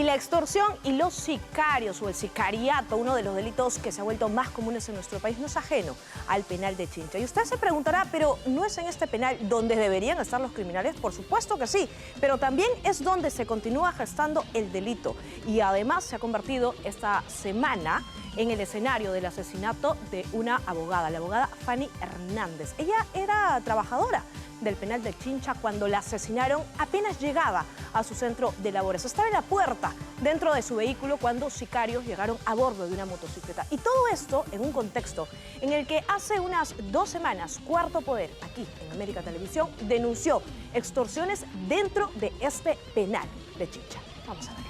la extorsión y los sicarios o el sicariato, uno de los delitos que se ha vuelto más comunes en nuestro país, no es ajeno al penal de Chincha. Y usted se preguntará, ¿pero no es en este penal donde deberían estar los criminales? Por supuesto que sí, pero también es donde se continúa gestando el delito. Y además se ha convertido esta semana en el escenario del asesinato de una abogada, la abogada Fanny Hernández. Ella era trabajadora del penal de Chincha cuando la asesinaron apenas llegaba a su centro de labores. Estaba en la puerta dentro de su vehículo cuando sicarios llegaron a bordo de una motocicleta. Y todo esto en un contexto en el que hace unas 2 semanas Cuarto Poder, aquí en América Televisión, denunció extorsiones dentro de este penal de Chincha. Vamos a ver.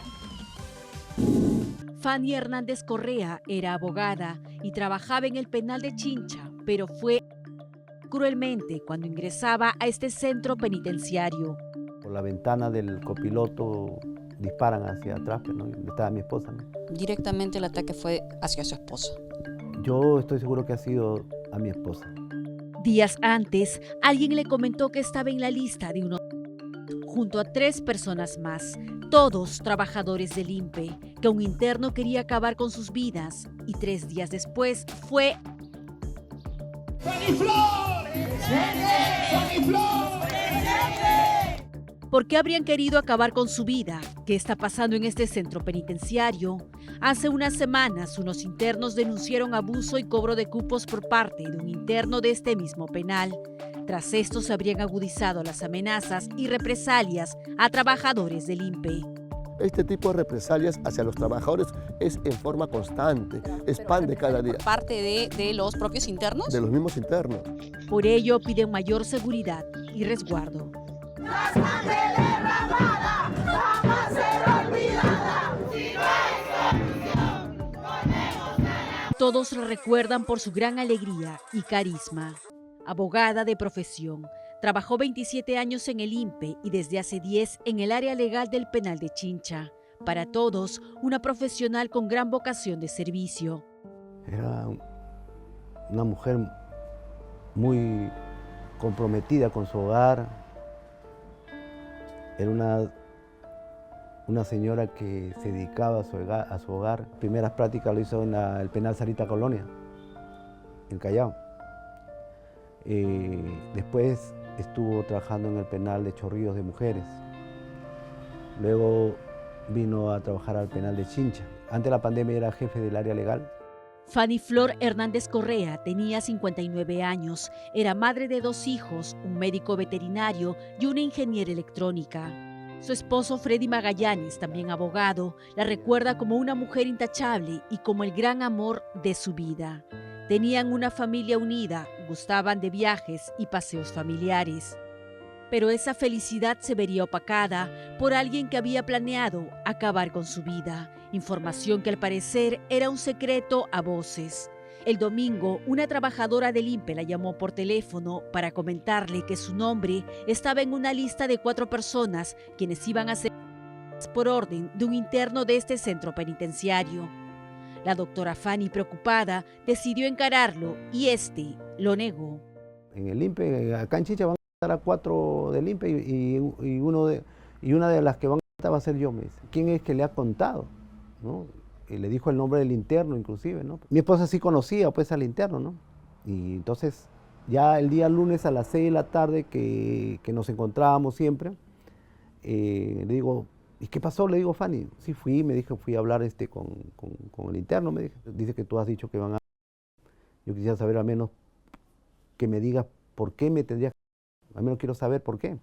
Fanny Hernández Correa era abogada y trabajaba en el penal de Chincha, pero fue cruelmente cuando ingresaba a este centro penitenciario. Por la ventana del copiloto disparan hacia atrás, ¿no? Estaba mi esposa, ¿no? Directamente el ataque fue hacia su esposa. Yo estoy seguro que ha sido a mi esposa. Días antes, alguien le comentó que estaba en la lista de uno junto a 3 personas más, todos trabajadores del INPE, que un interno quería acabar con sus vidas y 3 días después fue ¿Por qué habrían querido acabar con su vida? ¿Qué está pasando en este centro penitenciario? Hace unas semanas, unos internos denunciaron abuso y cobro de cupos por parte de un interno de este mismo penal. Tras esto se habrían agudizado las amenazas y represalias a trabajadores del INPE. Este tipo de represalias hacia los trabajadores es en forma constante, es pan de cada día. ¿Parte de los propios internos? De los mismos internos. Por ello piden mayor seguridad y resguardo. La sangre derramada jamás será olvidada. Si no hay solución, ponemos a la... Todos la recuerdan por su gran alegría y carisma. Abogada de profesión, trabajó 27 años en el INPE y desde hace 10 en el área legal del penal de Chincha. Para todos, una profesional con gran vocación de servicio. Era una mujer muy comprometida con su hogar. Era una señora que se dedicaba a su hogar. Primeras prácticas lo hizo en el penal Sarita Colonia, en Callao. Después estuvo trabajando en el penal de Chorrillos de Mujeres. Luego vino a trabajar al penal de Chincha. Antes de la pandemia era jefe del área legal. Fanny Flor Hernández Correa tenía 59 años, era madre de 2 hijos, un médico veterinario y una ingeniera electrónica. Su esposo Freddy Magallanes, también abogado, la recuerda como una mujer intachable y como el gran amor de su vida. Tenían una familia unida, gustaban de viajes y paseos familiares. Pero esa felicidad se vería opacada por alguien que había planeado acabar con su vida. Información que al parecer era un secreto a voces. El domingo, una trabajadora del INPE la llamó por teléfono para comentarle que su nombre estaba en una lista de 4 personas quienes iban a ser por orden de un interno de este centro penitenciario. La doctora Fanny, preocupada, decidió encararlo y este lo negó. En el INPE, acá en Chincha van a estar a 4 del INPE y una de las que van a estar va a ser yo, me dice. ¿Quién es que le ha contado? ¿No? Y le dijo el nombre del interno inclusive, ¿no? Mi esposa sí conocía pues al interno, ¿no? Y entonces ya el día lunes a las 6 de la tarde que nos encontrábamos siempre, le digo, ¿y qué pasó? Le digo, Fanny, sí fui, me dijo, fui a hablar con el interno, me dijo. Dice que tú has dicho que van a... Yo quisiera saber al menos que me digas por qué me tendrías que... Al menos quiero saber por qué.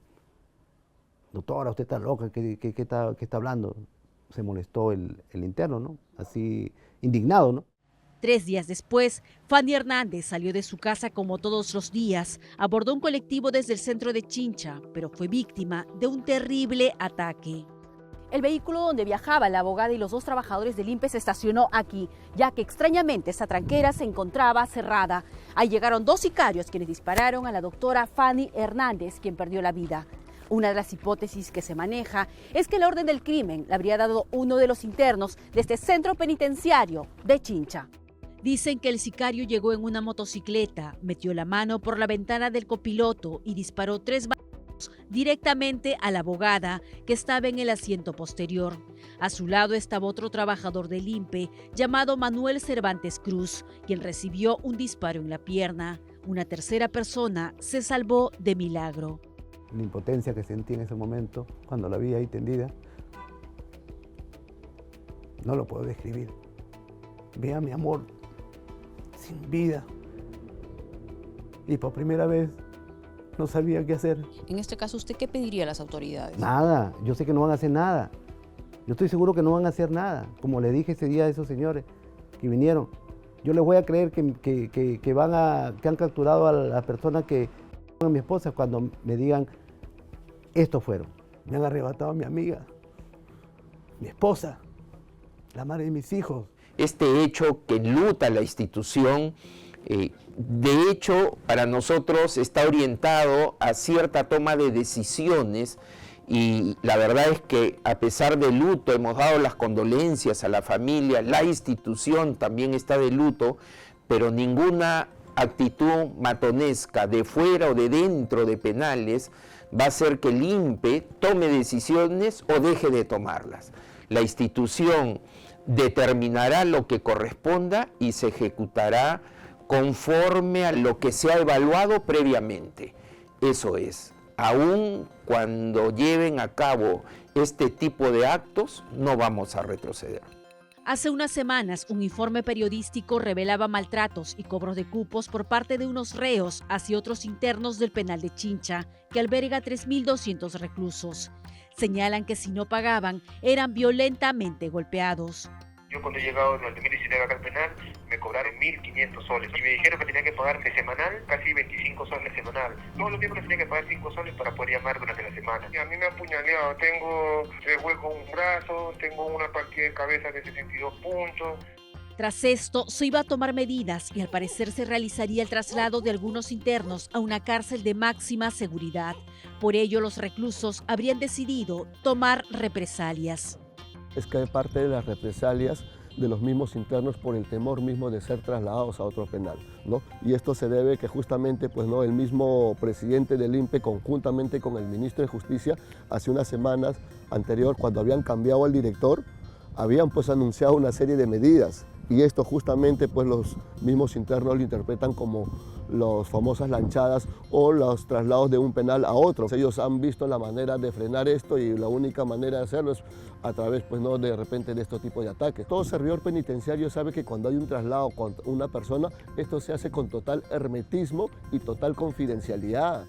Doctora, usted está loca, ¿qué está hablando? Se molestó el interno, ¿no? Así, indignado, ¿no? 3 días después, Fanny Hernández salió de su casa como todos los días, abordó un colectivo desde el centro de Chincha, pero fue víctima de un terrible ataque. El vehículo donde viajaba la abogada y los 2 trabajadores del INPE se estacionó aquí, ya que extrañamente esta tranquera se encontraba cerrada. Ahí llegaron 2 sicarios quienes dispararon a la doctora Fanny Hernández, quien perdió la vida. Una de las hipótesis que se maneja es que la orden del crimen le habría dado uno de los internos de este centro penitenciario de Chincha. Dicen que el sicario llegó en una motocicleta, metió la mano por la ventana del copiloto y disparó 3 balazos directamente a la abogada que estaba en el asiento posterior. A su lado estaba otro trabajador del INPE llamado Manuel Cervantes Cruz, quien recibió un disparo en la pierna. Una tercera persona se salvó de milagro. La impotencia que sentí en ese momento, cuando la vi ahí tendida, no lo puedo describir. Vi a mi amor sin vida y por primera vez no sabía qué hacer. En este caso, ¿usted qué pediría a las autoridades? Nada, yo sé que no van a hacer nada. Yo estoy seguro que no van a hacer nada. Como le dije ese día a esos señores que vinieron, yo les voy a creer que han capturado a la persona que a mi esposa cuando me digan, estos fueron. Me han arrebatado a mi amiga, mi esposa, la madre de mis hijos. Este hecho que enluta la institución, de hecho, para nosotros está orientado a cierta toma de decisiones y la verdad es que a pesar del luto hemos dado las condolencias a la familia, la institución también está de luto, pero ninguna actitud matonesca de fuera o de dentro de penales va a hacer que el INPE tome decisiones o deje de tomarlas. La institución determinará lo que corresponda y se ejecutará conforme a lo que se ha evaluado previamente. Eso es, aun cuando lleven a cabo este tipo de actos, no vamos a retroceder. Hace unas semanas, un informe periodístico revelaba maltratos y cobros de cupos por parte de unos reos hacia otros internos del penal de Chincha, que alberga 3.200 reclusos. Señalan que si no pagaban, eran violentamente golpeados. Yo cuando he llegado en el 2019 acá al penal, me cobraron 1.500 soles. Y me dijeron que tenía que pagar de semanal, casi 25 soles semanal. Todos los miembros tenían que pagar 5 soles para poder llamar durante la semana. Y a mí me han apuñaleado, tengo 3 huecos en un brazo, tengo una partida de cabeza de 72 puntos. Tras esto, se iba a tomar medidas y al parecer se realizaría el traslado de algunos internos a una cárcel de máxima seguridad. Por ello, los reclusos habrían decidido tomar represalias. Es que parte de las represalias de los mismos internos por el temor mismo de ser trasladados a otro penal, ¿no? Y esto se debe que justamente pues, ¿no? el mismo presidente del INPE, conjuntamente con el ministro de Justicia, hace unas semanas anterior, cuando habían cambiado al director, habían pues anunciado una serie de medidas. Y esto justamente pues los mismos internos lo interpretan como las famosas lanchadas o los traslados de un penal a otro. Ellos han visto la manera de frenar esto y la única manera de hacerlo es a través pues, ¿no? de repente de estos tipos de ataques. Todo servidor penitenciario sabe que cuando hay un traslado con una persona, esto se hace con total hermetismo y total confidencialidad.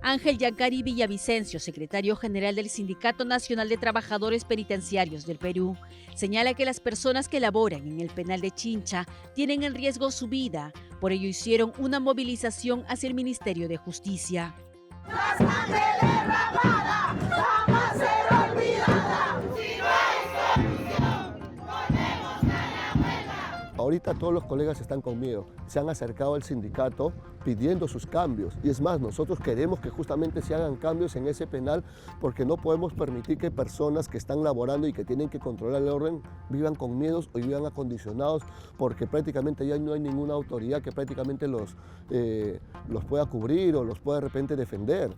Ángel Yancari Villavicencio, secretario general del Sindicato Nacional de Trabajadores Penitenciarios del Perú, señala que las personas que laboran en el penal de Chincha tienen en riesgo su vida. Por ello hicieron una movilización hacia el Ministerio de Justicia. La sangre derramada jamás será olvidada. Si no hay solución, ponemos a la huelga. Ahorita todos los colegas están con miedo, se han acercado al sindicato pidiendo sus cambios. Y es más, nosotros queremos que justamente se hagan cambios en ese penal porque no podemos permitir que personas que están laborando y que tienen que controlar el orden vivan con miedos o vivan acondicionados porque prácticamente ya no hay ninguna autoridad que prácticamente los pueda cubrir o los pueda de repente defender.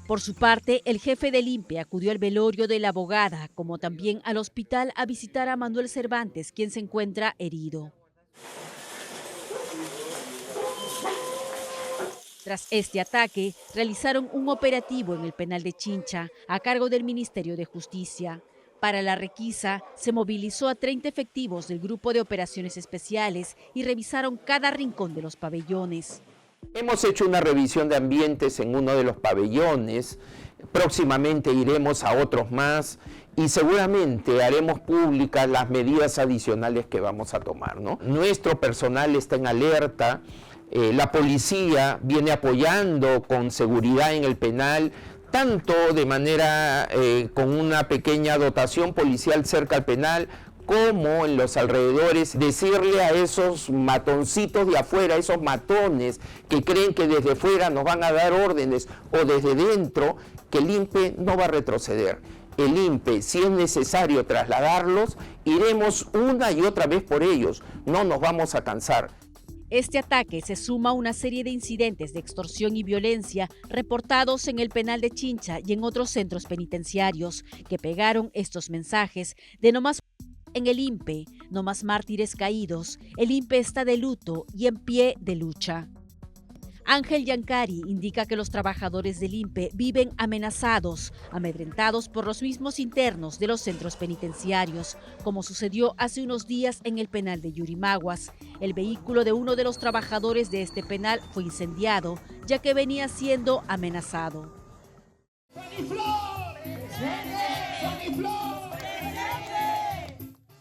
Por su parte, el jefe del INPE acudió al velorio de la abogada, como también al hospital a visitar a Manuel Cervantes, quien se encuentra herido. Tras este ataque, realizaron un operativo en el penal de Chincha a cargo del Ministerio de Justicia. Para la requisa, se movilizó a 30 efectivos del Grupo de Operaciones Especiales y revisaron cada rincón de los pabellones. Hemos hecho una revisión de ambientes en uno de los pabellones, próximamente iremos a otros más y seguramente haremos públicas las medidas adicionales que vamos a tomar, ¿no? Nuestro personal está en alerta. La policía viene apoyando con seguridad en el penal, tanto de manera con una pequeña dotación policial cerca al penal, como en los alrededores, decirle a esos matoncitos de afuera, esos matones que creen que desde fuera nos van a dar órdenes o desde dentro, que el INPE no va a retroceder. El INPE, si es necesario trasladarlos, iremos una y otra vez por ellos, no nos vamos a cansar. Este ataque se suma a una serie de incidentes de extorsión y violencia reportados en el penal de Chincha y en otros centros penitenciarios que pegaron estos mensajes de no más en el INPE, no más mártires caídos, el INPE está de luto y en pie de lucha. Ángel Yancari indica que los trabajadores del INPE viven amenazados, amedrentados por los mismos internos de los centros penitenciarios, como sucedió hace unos días en el penal de Yurimaguas. El vehículo de uno de los trabajadores de este penal fue incendiado, ya que venía siendo amenazado.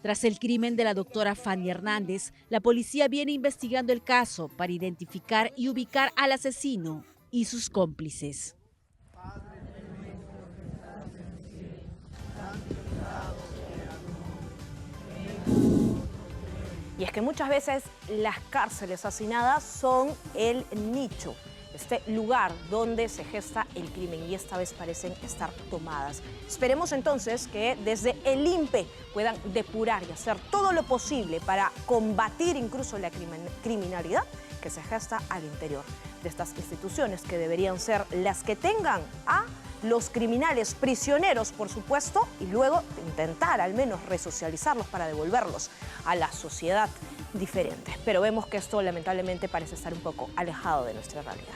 Tras el crimen de la doctora Fanny Hernández, la policía viene investigando el caso para identificar y ubicar al asesino y sus cómplices. Y es que muchas veces las cárceles hacinadas son el nicho, este lugar donde se gesta el crimen, y esta vez parecen estar tomadas. Esperemos entonces que desde el INPE puedan depurar y hacer todo lo posible para combatir incluso la criminalidad que se gesta al interior de estas instituciones, que deberían ser las que tengan a los criminales prisioneros, por supuesto, y luego intentar al menos resocializarlos para devolverlos a la sociedad diferente. Pero vemos que esto lamentablemente parece estar un poco alejado de nuestra realidad.